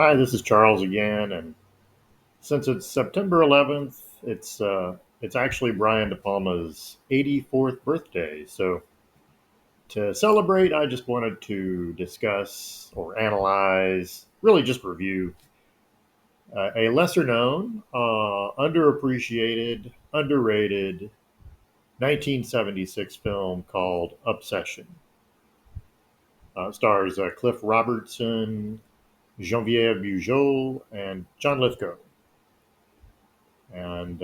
Hi, this is Charles again, and since it's September 11th, it's actually Brian De Palma's 84th birthday. So to celebrate, I just wanted to discuss or analyze, really just review a lesser known, underappreciated, underrated 1976 film called Obsession. Stars Cliff Robertson, Genevieve Bujold, and John Lithgow. And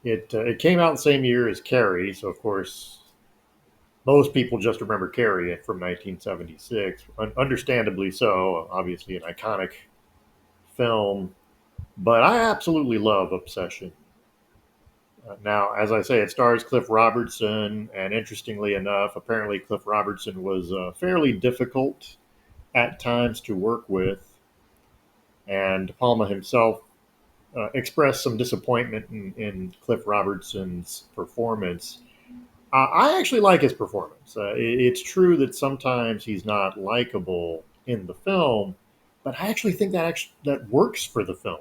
it came out the same year as Carrie, so of course most people just remember Carrie from 1976. Understandably so, obviously an iconic film. But I absolutely love Obsession. Now, as I say, it stars Cliff Robertson, and interestingly enough, apparently Cliff Robertson was fairly difficult at times to work with, and Palma himself expressed some disappointment in Cliff Robertson's performance. I actually like his performance. It's true that sometimes he's not likable in the film, but I actually think that works for the film.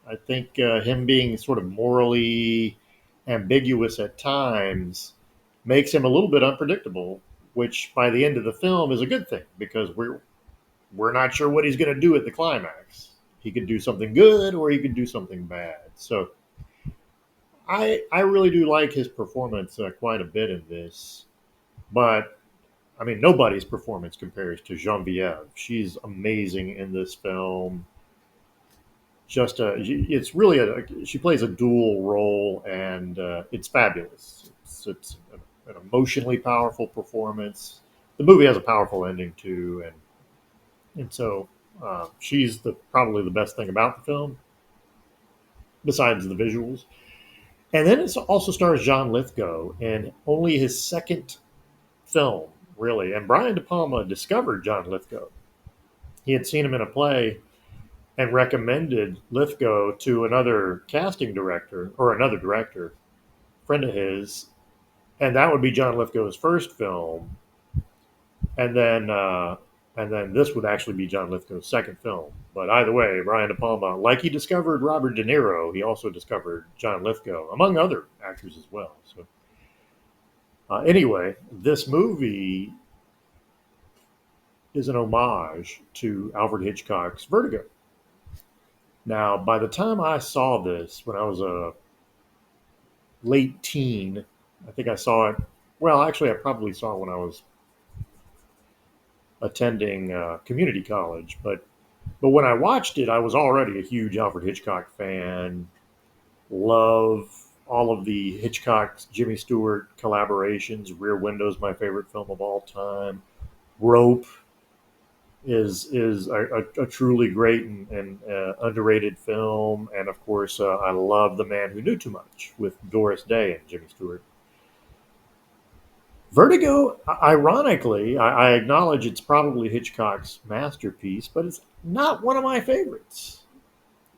I think him being sort of morally ambiguous at times makes him a little bit unpredictable, which by the end of the film is a good thing because we're not sure what he's going to do at the climax. He could do something good or he could do something bad. So I really do like his performance quite a bit in this. But I mean, nobody's performance compares to Genevieve. She's amazing in this film. It's really she plays a dual role, and it's fabulous. It's an emotionally powerful performance. The movie has a powerful ending too, and so she's probably the best thing about the film, besides the visuals. And then it also stars John Lithgow in only his second film, really. And Brian De Palma discovered John Lithgow. He had seen him in a play and recommended Lithgow to another casting director or another director, friend of his, and that would be John Lithgow's first film. And then, and then this would actually be John Lithgow's second film. But either way, Brian De Palma, like he discovered Robert De Niro, he also discovered John Lithgow, among other actors as well. So, anyway, this movie is an homage to Alfred Hitchcock's Vertigo. Now, by the time I saw this, when I was a late teen, I think I saw it. Well, actually, I probably saw it when I was attending community college. But when I watched it, I was already a huge Alfred Hitchcock fan. Love all of the Hitchcock Jimmy Stewart collaborations. Rear Window's my favorite film of all time. Rope is a truly great and underrated film, and of course, I love The Man Who Knew Too Much with Doris Day and Jimmy Stewart. Vertigo, ironically, I acknowledge it's probably Hitchcock's masterpiece, but it's not one of my favorites.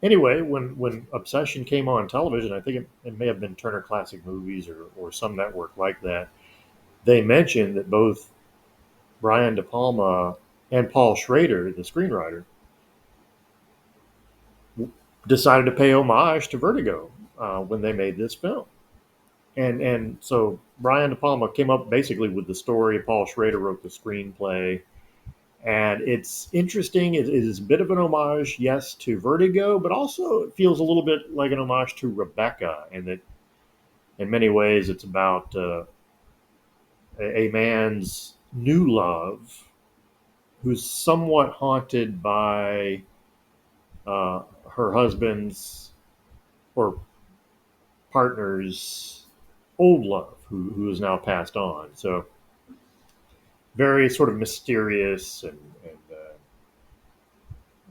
Anyway, when Obsession came on television, I think it may have been Turner Classic Movies or some network like that. They mentioned that both Brian De Palma and Paul Schrader, the screenwriter, decided to pay homage to Vertigo when they made this film. And so Brian De Palma came up basically with the story. Paul Schrader wrote the screenplay, and it's interesting. It is a bit of an homage, yes, to Vertigo, but also it feels a little bit like an homage to Rebecca, and that in many ways it's about a man's new love who's somewhat haunted by her husband's or partner's old love, who is now passed on. So very sort of mysterious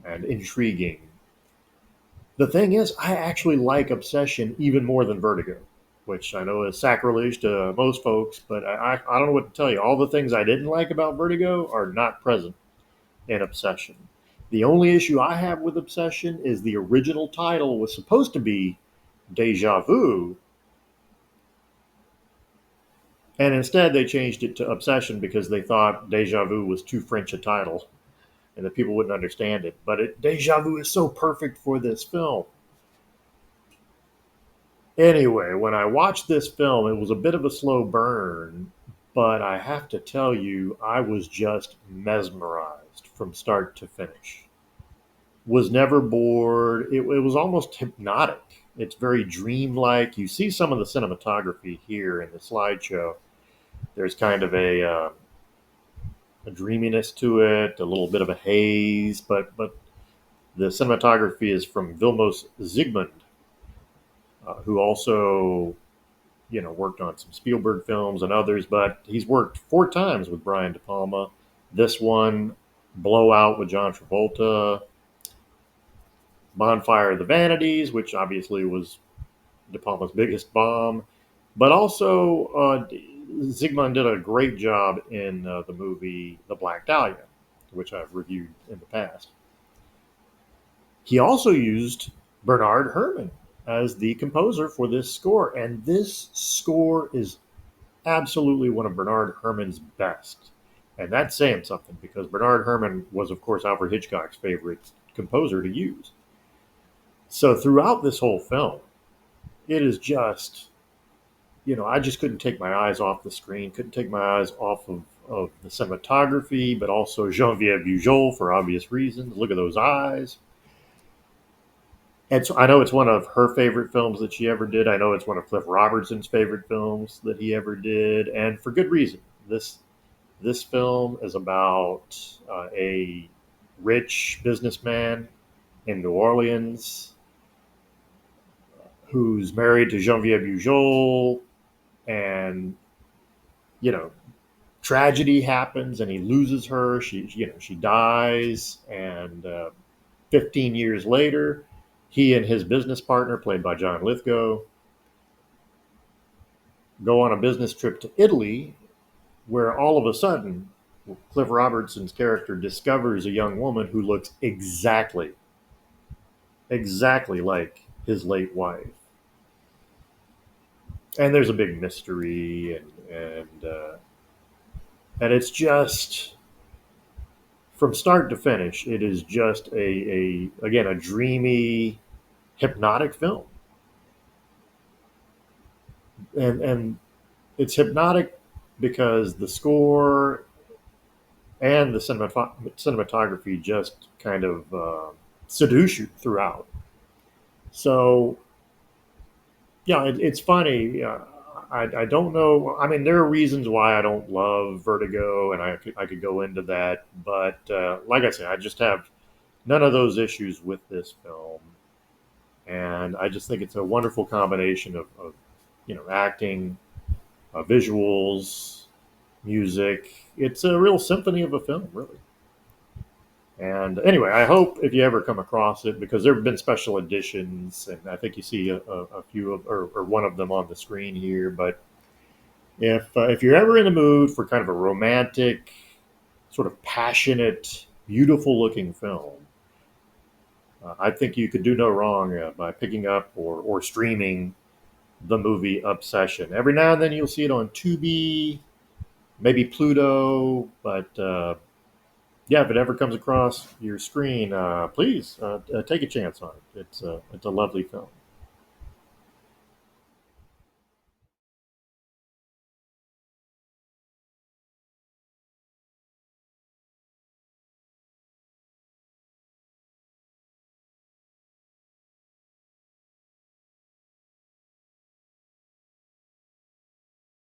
and intriguing. The thing is, I actually like Obsession even more than Vertigo, which I know is sacrilege to most folks, but I don't know what to tell you. All the things I didn't like about Vertigo are not present in Obsession. The only issue I have with Obsession is the original title was supposed to be Deja Vu, and instead they changed it to Obsession because they thought Deja Vu was too French a title. and that people wouldn't understand it. But Deja Vu is so perfect for this film. Anyway, when I watched this film, it was a bit of a slow burn, but I have to tell you, I was just mesmerized from start to finish. Was never bored. It was almost hypnotic. It's very dreamlike. You see some of the cinematography here in the slideshow. There's kind of a dreaminess to it, a little bit of a haze, but the cinematography is from Vilmos Zsigmond, who also worked on some Spielberg films and others, but he's worked 4 times with Brian De Palma. This one, Blowout with John Travolta, Bonfire of the Vanities, which obviously was De Palma's biggest bomb, but also Zsigmond did a great job in the movie The Black Dahlia, which I've reviewed in the past. He also used Bernard Herrmann as the composer for this score, and this score is absolutely one of Bernard Herrmann's best. And that's saying something because Bernard Herrmann was, of course, Alfred Hitchcock's favorite composer to use. So throughout this whole film, it is just, I just couldn't take my eyes off the screen, couldn't take my eyes off of the cinematography, but also Geneviève Bujold for obvious reasons. Look at those eyes. And so I know it's one of her favorite films that she ever did. I know it's one of Cliff Robertson's favorite films that he ever did, and for good reason. This film is about a rich businessman in New Orleans who's married to Geneviève Bujold, and you know, tragedy happens, and he loses her. She dies, and 15 years later, he and his business partner, played by John Lithgow, go on a business trip to Italy, where all of a sudden Cliff Robertson's character discovers a young woman who looks exactly like his late wife. And there's a big mystery, and it's just from start to finish, it is just a again a dreamy, hypnotic film, and it's hypnotic because the score and the cinematography just kind of seduce you throughout. So yeah, it's funny. I don't know. I mean, there are reasons why I don't love Vertigo, and I could go into that. But like I said, I just have none of those issues with this film, and I just think it's a wonderful combination of acting, visuals, music. It's a real symphony of a film, really. And anyway, I hope if you ever come across it, because there have been special editions, and I think you see a few of, or one of them on the screen here. But if you're ever in the mood for kind of a romantic, sort of passionate, beautiful looking film, I think you could do no wrong by picking up or streaming the movie Obsession. Every now and then you'll see it on Tubi, maybe Pluto, but yeah, if it ever comes across your screen, please take a chance on it. It's a lovely film.